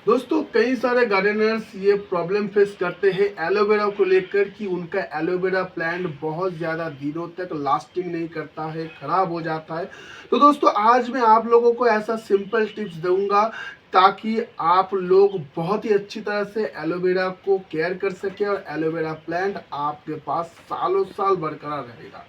दोस्तों कई सारे गार्डनर्स ये प्रॉब्लम फेस करते हैं एलोवेरा को लेकर कि उनका एलोवेरा प्लांट बहुत ज़्यादा दिनों तक लास्टिंग नहीं करता है, ख़राब हो जाता है। तो दोस्तों आज मैं आप लोगों को ऐसा सिंपल टिप्स दूंगा ताकि आप लोग बहुत ही अच्छी तरह से एलोवेरा को केयर कर सके और एलोवेरा प्लांट आपके पास सालों साल बरकरार रहेगा।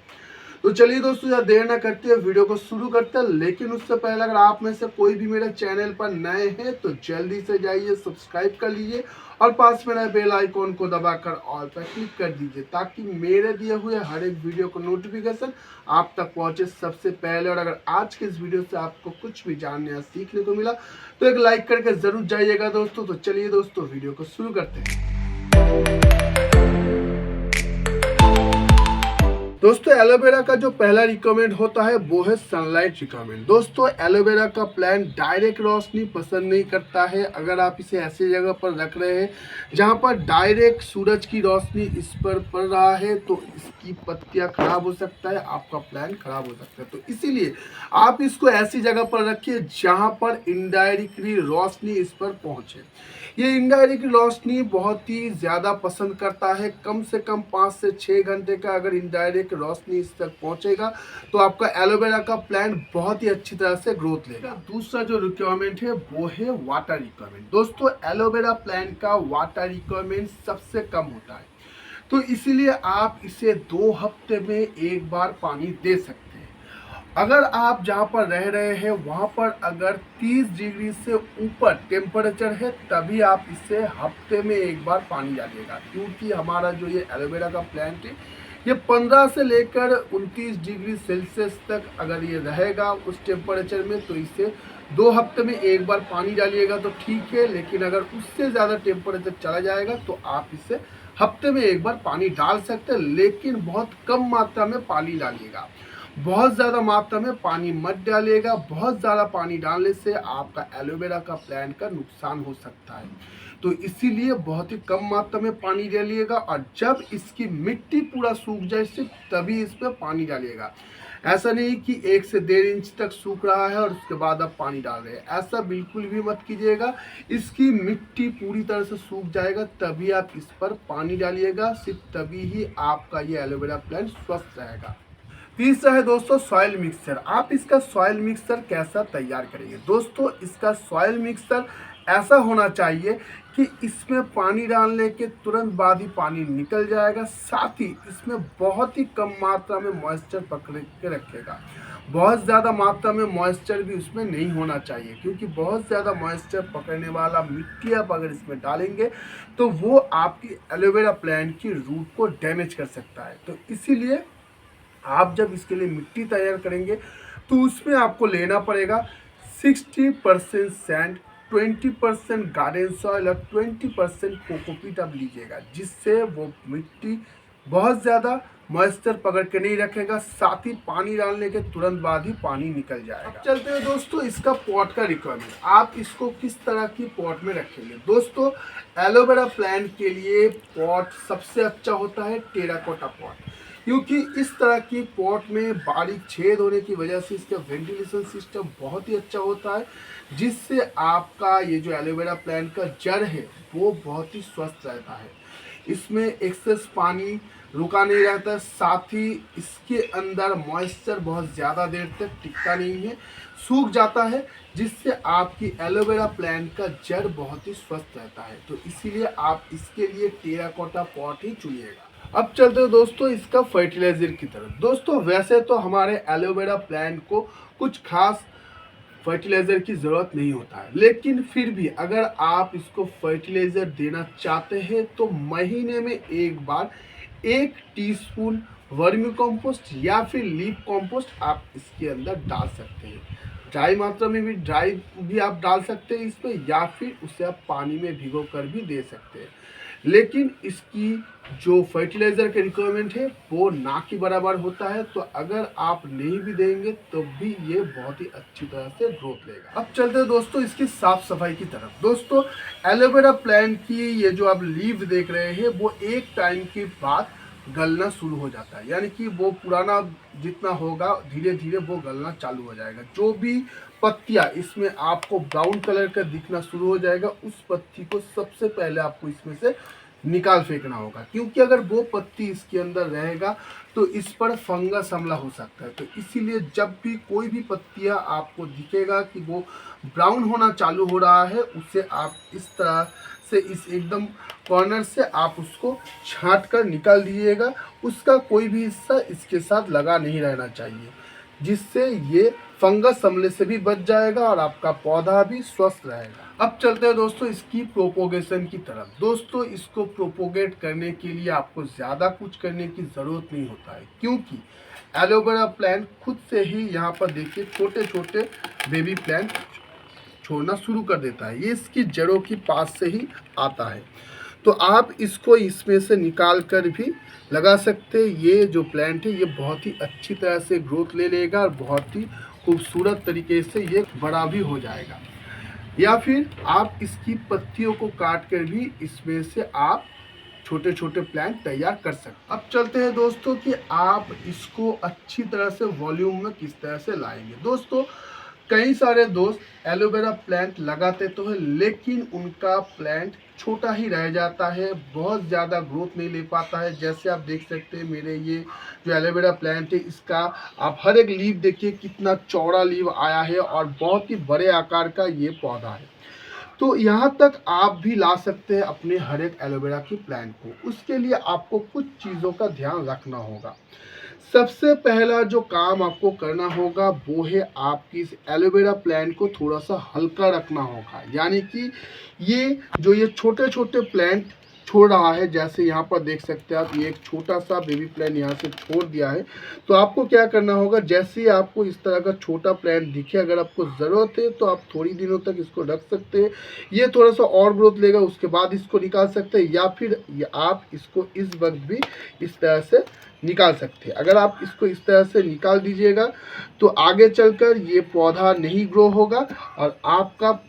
तो चलिए दोस्तों यार देर ना करते हुए वीडियो को शुरू करते हैं। लेकिन उससे पहले अगर आप में से कोई भी मेरे चैनल पर नए हैं तो जल्दी से जाइए सब्सक्राइब कर लीजिए और पास में नए बेल आइकॉन को दबाकर ऑल पर क्लिक कर दीजिए ताकि मेरे दिए हुए हर एक वीडियो को नोटिफिकेशन आप तक पहुंचे सबसे पहले। और अगर आज के इस वीडियो से आपको कुछ भी जानने या सीखने को मिला तो एक लाइक करके जरूर जाइएगा दोस्तों। तो चलिए दोस्तों वीडियो को शुरू करते हैं। दोस्तों एलोवेरा का जो पहला रिकमेंड होता है वो है सनलाइट रिकमेंड। दोस्तों एलोवेरा का प्लांट डायरेक्ट रोशनी पसंद नहीं करता है। अगर आप इसे ऐसी जगह पर रख रहे हैं जहां पर डायरेक्ट सूरज की रोशनी इस पर पड़ रहा है तो इसकी पत्तियां खराब हो सकता है, आपका प्लांट खराब हो सकता है। तो इसीलिए आप इसको ऐसी जगह पर रखिए जहां पर इनडायरेक्टली रोशनी इस पर पहुंचे। ये इनडायरेक्ट रोशनी बहुत ही ज़्यादा पसंद करता है। कम से कम 5 से 6 घंटे का अगर इनडायरेक्ट रोशनी इस तक पहुंचेगा तो आपका एलोवेरा का प्लांट बहुत ही अच्छी तरह से ग्रोथ लेगा। दूसरा जो रिक्वायरमेंट है वो है वाटर रिक्वायरमेंट। दोस्तों एलोवेरा प्लांट का वाटर रिक्वायरमेंट सबसे कम होता है, तो इसीलिए आप इसे 2 हफ्ते में एक बार पानी दे सकते हैं। अगर आप जहाँ पर रह रहे हैं वहाँ पर अगर 30 डिग्री से ऊपर टेम्परेचर है तभी आप इसे हफ्ते में एक बार पानी डालिएगा, क्योंकि हमारा जो ये एलोवेरा का प्लांट है ये 15 से लेकर 29 डिग्री सेल्सियस तक अगर ये रहेगा उस टेम्परेचर में तो इसे 2 हफ्ते में एक बार पानी डालिएगा तो ठीक है। लेकिन अगर उससे ज़्यादा टेम्परेचर चला जाएगा तो आप इसे हफ्ते में एक बार पानी डाल सकते हैं, लेकिन बहुत कम मात्रा में पानी डालिएगा। बहुत ज़्यादा मात्रा में पानी मत डालिएगा। बहुत ज़्यादा पानी डालने से आपका एलोवेरा का प्लांट का नुकसान हो सकता है। तो इसीलिए बहुत ही कम मात्रा में पानी डालिएगा और जब इसकी मिट्टी पूरा सूख जाए सिर्फ तभी इसमें पानी डालिएगा। ऐसा नहीं कि 1 से 1.5 इंच तक सूख रहा है और उसके बाद आप पानी डाल रहे हैं, ऐसा बिल्कुल भी मत कीजिएगा। इसकी मिट्टी पूरी तरह से सूख जाएगा तभी आप इस पर पानी डालिएगा, सिर्फ तभी ही आपका ये एलोवेरा प्लांट स्वस्थ रहेगा। तीसरा है दोस्तों सॉइल मिक्सचर। आप इसका सॉइल मिक्सचर कैसा तैयार करेंगे? दोस्तों इसका सॉइल मिक्सचर ऐसा होना चाहिए कि इसमें पानी डालने के तुरंत बाद ही पानी निकल जाएगा, साथ ही इसमें बहुत ही कम मात्रा में मॉइस्चर पकड़ के रखेगा। बहुत ज़्यादा मात्रा में मॉइस्चर भी उसमें नहीं होना चाहिए, क्योंकि बहुत ज़्यादा मॉइस्चर पकड़ने वाला मिट्टी आप अगर इसमें डालेंगे तो वो आपकी एलोवेरा प्लांट की रूट को डैमेज कर सकता है। तो इसीलिए आप जब इसके लिए मिट्टी तैयार करेंगे तो उसमें आपको लेना पड़ेगा 60% सैंड, 20% गार्डन सॉइल और 20% कोकोपीट आप लीजिएगा, जिससे वो मिट्टी बहुत ज़्यादा मॉइस्चर पकड़ के नहीं रखेगा, साथ ही पानी डालने के तुरंत बाद ही पानी निकल जाएगा। अब चलते हैं दोस्तों इसका पॉट का रिक्वायरमेंट। आप इसको किस तरह की पॉट में रखेंगे? दोस्तों एलोवेरा प्लांट के लिए पॉट सबसे अच्छा होता है टेराकोटा पॉट, क्योंकि इस तरह की पॉट में बारीक छेद होने की वजह से इसका वेंटिलेशन सिस्टम बहुत ही अच्छा होता है, जिससे आपका ये जो एलोवेरा प्लांट का जड़ है वो बहुत ही स्वस्थ रहता है। इसमें एक्सेस पानी रुका नहीं रहता है, साथ ही इसके अंदर मॉइस्चर बहुत ज़्यादा देर तक टिकता नहीं है, सूख जाता है, जिससे आपकी एलोवेरा प्लांट का जड़ बहुत ही स्वस्थ रहता है। तो इसीलिए आप इसके लिए टेराकोटा पॉट ही चुनिएगा। अब चलते हैं दोस्तों इसका फर्टिलाइजर की तरफ। दोस्तों वैसे तो हमारे एलोवेरा प्लांट को कुछ खास फर्टिलाइज़र की ज़रूरत नहीं होता है, लेकिन फिर भी अगर आप इसको फर्टिलाइज़र देना चाहते हैं तो महीने में एक बार 1 टीस्पून वर्मी कंपोस्ट या फिर लीफ कंपोस्ट आप इसके अंदर डाल सकते हैं। ड्राई मात्रा में भी आप डाल सकते हैं इसमें, या फिर उसे आप पानी में भिगो कर भी दे सकते हैं। लेकिन इसकी जो फर्टिलाइज़र के रिक्वायरमेंट है वो ना के बराबर होता है, तो अगर आप नहीं भी देंगे तो भी ये बहुत ही अच्छी तरह से ग्रोथ लेगा। अब चलते हैं दोस्तों इसकी साफ सफाई की तरफ। दोस्तों एलोवेरा प्लांट की ये जो आप लीव देख रहे हैं वो एक टाइम के बाद गलना शुरू हो जाता है, यानी कि वो पुराना जितना होगा धीरे धीरे वो गलना चालू हो जाएगा। जो भी पत्तियां इसमें आपको ब्राउन कलर का दिखना शुरू हो जाएगा, उस पत्ती को सबसे पहले आपको इसमें से निकाल फेंकना होगा, क्योंकि अगर वो पत्ती इसके अंदर रहेगा तो इस पर फंगस हमला हो सकता है। तो इसीलिए जब भी कोई भी पत्तियां आपको दिखेगा कि वो ब्राउन होना चालू हो रहा है, उसे आप इस तरह से इस एकदम कॉर्नर से आप उसको छांट कर निकाल दीजिएगा। उसका कोई भी हिस्सा इसके साथ लगा नहीं रहना चाहिए, जिससे ये फंगस हमले से भी बच जाएगा और आपका पौधा भी स्वस्थ रहेगा। अब चलते हैं दोस्तों इसकी प्रोपोगेशन की तरफ। दोस्तों इसको प्रोपोगेट करने के लिए आपको ज़्यादा कुछ करने की ज़रूरत नहीं होता है, क्योंकि एलोवेरा प्लांट खुद से ही यहाँ पर देखिए छोटे छोटे बेबी प्लांट छोड़ना शुरू कर देता है। ये इसकी जड़ों के पास से ही आता है, तो आप इसको इसमें से निकाल कर भी लगा सकते हैं। ये जो प्लांट है ये बहुत ही अच्छी तरह से ग्रोथ ले लेगा और बहुत ही खूबसूरत तरीके से ये बड़ा भी हो जाएगा। या फिर आप इसकी पत्तियों को काट कर भी इसमें से आप छोटे छोटे प्लांट तैयार कर सकते हैं। अब चलते हैं दोस्तों कि आप इसको अच्छी तरह से वॉल्यूम में किस तरह से लाएंगे। दोस्तों कई सारे दोस्त एलोवेरा प्लांट लगाते तो है, लेकिन उनका प्लांट छोटा ही रह जाता है, बहुत ज़्यादा ग्रोथ नहीं ले पाता है। जैसे आप देख सकते हैं मेरे ये जो एलोवेरा प्लांट है, इसका आप हर एक लीफ देखिए कितना चौड़ा लीफ आया है और बहुत ही बड़े आकार का ये पौधा है। तो यहाँ तक आप भी ला सकते हैं अपने हर एक एलोवेरा के प्लांट को। उसके लिए आपको कुछ चीज़ों का ध्यान रखना होगा। सबसे पहला जो काम आपको करना होगा वो है आपकी इस एलोवेरा प्लांट को थोड़ा सा हल्का रखना होगा, यानी कि ये छोटे छोटे प्लांट छोड़ रहा है, जैसे यहाँ पर देख सकते हैं आप, ये एक छोटा सा बेबी प्लांट यहाँ से छोड़ दिया है। तो आपको क्या करना होगा, जैसे ही आपको इस तरह का छोटा प्लांट दिखे, अगर आपको ज़रूरत है तो आप थोड़ी दिनों तक इसको रख सकते हैं। ये थोड़ा सा और ग्रोथ लेगा, उसके बाद इसको निकाल सकते हैं, या फिर आप इसको इस वक्त भी इस तरह से निकाल सकते हैं। अगर आप इसको इस तरह से निकाल दीजिएगा तो आगे चलकर ये पौधा नहीं ग्रो होगा और आपका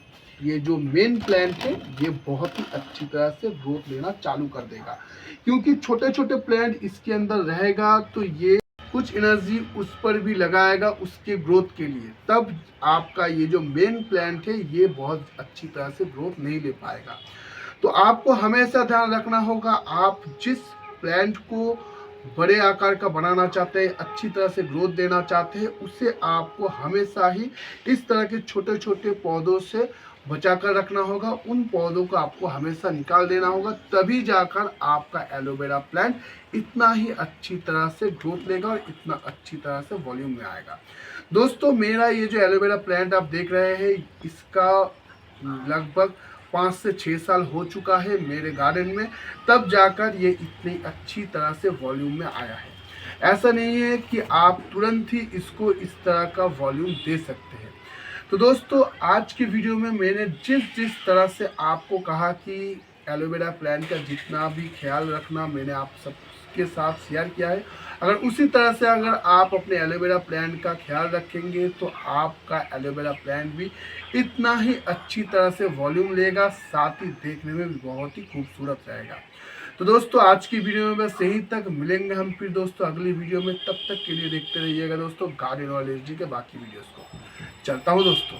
ये जो मेन प्लांट है ये बहुत ही अच्छी तरह से ग्रोथ लेना चालू कर देगा। क्योंकि छोटे छोटे प्लांट इसके अंदर रहेगा तो ये कुछ एनर्जी उस पर भी लगाएगा उसके ग्रोथ के लिए, तब आपका ये जो मेन प्लांट है ये बहुत अच्छी तरह से ग्रोथ नहीं ले पाएगा। तो आपको हमेशा ध्यान रखना होगा, आप जिस प्लांट को बड़े आकार का बनाना चाहते हैं, अच्छी तरह से ग्रोथ देना चाहते हैं, उसे आपको हमेशा ही इस तरह के छोटे छोटे पौधों से बचा कर रखना होगा। उन पौधों को आपको हमेशा निकाल देना होगा, तभी जाकर आपका एलोवेरा प्लांट इतना ही अच्छी तरह से ग्रोथ लेगा और इतना अच्छी तरह से वॉल्यूम में आएगा। दोस्तों मेरा ये जो एलोवेरा प्लांट आप देख रहे हैं, इसका लगभग 5 से 6 साल हो चुका है मेरे गार्डन में, तब जाकर ये इतनी अच्छी तरह से वॉल्यूम में आया है। ऐसा नहीं है कि आप तुरंत ही इसको इस तरह का वॉल्यूम दे सकते हैं। तो दोस्तों आज की वीडियो में मैंने जिस तरह से आपको कहा कि एलोवेरा प्लांट का जितना भी ख्याल रखना मैंने आप सबके साथ शेयर किया है, अगर उसी तरह से अगर आप अपने एलोवेरा प्लांट का ख्याल रखेंगे तो आपका एलोवेरा प्लांट भी इतना ही अच्छी तरह से वॉल्यूम लेगा, साथ ही देखने में भी बहुत ही खूबसूरत रहेगा। तो दोस्तों आज की वीडियो में बस यहीं तक, मिलेंगे हम फिर दोस्तों अगली वीडियो में। तब तक के लिए देखते रहिएगा दोस्तों गार्डन नॉलेज जी के बाकी वीडियोस को। चलता हूँ दोस्तों।